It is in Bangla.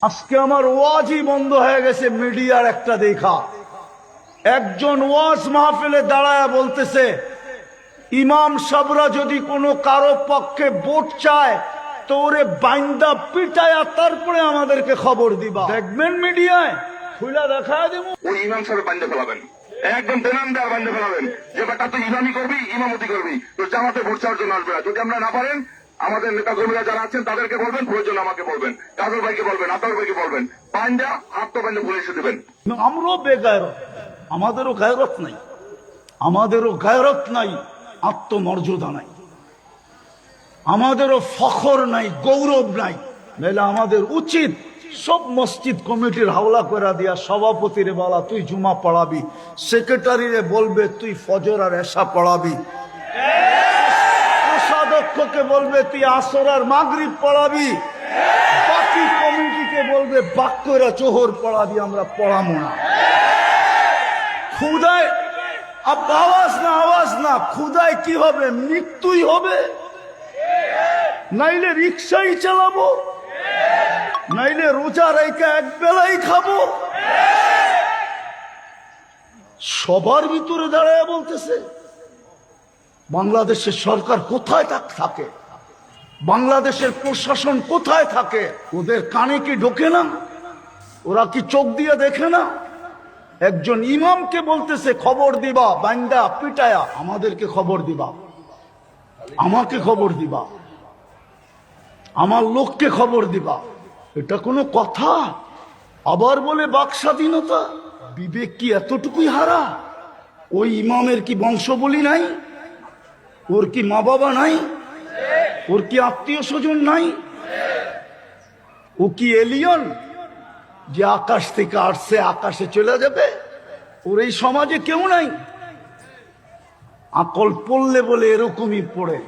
আজকে আমার ওয়াজই বন্ধ হয়ে গেছে মিডিয়ার একটা দেখা। একজন ওয়াজ মাহফিলে দাঁড়ায় বলতেছে, ইমাম সাহেবরা যদি কোনো কারো পক্ষে ভোট চায় তো ওরে বাইন্দা পিটায়া তারপরে আমাদেরকে খবর দিবা। দেখবেন মিডিয়ায় খুলা দেখা দেব, ওই ইমাম সাহেব বাইন্দা ফেলাবেন, একদম বেনামদার বাইন্দা ফেলাবেন যে বেটা তুই ইমামি করবি, ইমামতি করবি, তো জামাতে ভোট চাওয়ার জন্য আসবে না। যদি আমরা না পারেন আমাদের নেতা কর্মীরা যারা আছেন তাদেরকে বলবেন, প্রয়োজন আমাকে বলবেন, কাজল ভাইকে বলবেন, আতার ভাইকে বলবেন, বাইন্দা হাত তো বাইন্দা পুলিশে দেবেন। আমরাও বেগায়রত, আমাদেরও গায়রত নাই, আমাদেরও গায়রত নাই, আত্মমর্যাদা নাই, আমাদেরও ফখর নাই, গৌরব নাই। মেলা আমাদের উচিত সব মসজিদ কমিটির হাওলা করে দিয়া সভাপতিরে বলা তুই জুমা পড়াবি, সেক্রেটারিরে বলবে তুই ফজর আর এশা পড়াবি, কোষাধ্যক্ষকে বলবে তুই আসর আর মাগরিব পড়াবি, বাকি কমিটিকে বলবে বাক্যরা চোহর পড়াবি, আমরা পড়াবো না। খুদায় আওয়াজ না খুদায় কি হবে, মৃত্যুই হবে, নাইলে রিক্সাই চালাবো, নাইলে রোজা রেখে এক বেলাই খাবো। সবার ভিতরে দাঁড়ায় বলতেছে বাংলাদেশের সরকার কোথায় থাকে, বাংলাদেশের প্রশাসন কোথায় থাকে? ওদের কানে কি ঢোকে না? ওরা কি চোখ দিয়ে দেখে না? একজন ইমামকে বলতেছে খবর দিবা বান্দা পিটায়া, আমাদেরকে খবর দিবা, আমাকে খবর দিবা, আমার লোককে খবর দিবা। এটা কোনো কথা? আবার বলে বাক স্বাধীনতা। বিবেক কি এতটুকুই হারা? ওই ইমামের কি বংশবলী নাই? ওর কি মা বাবা নাই? ওর কি আত্মীয় স্বজন নাই? ও কি এলিয়ন যে আকাশ থেকে আসছে আকাশে চলে যাবে? ওর এই সমাজে কেউ নাই। আকল পড়লে বলে এরকমই পড়ে।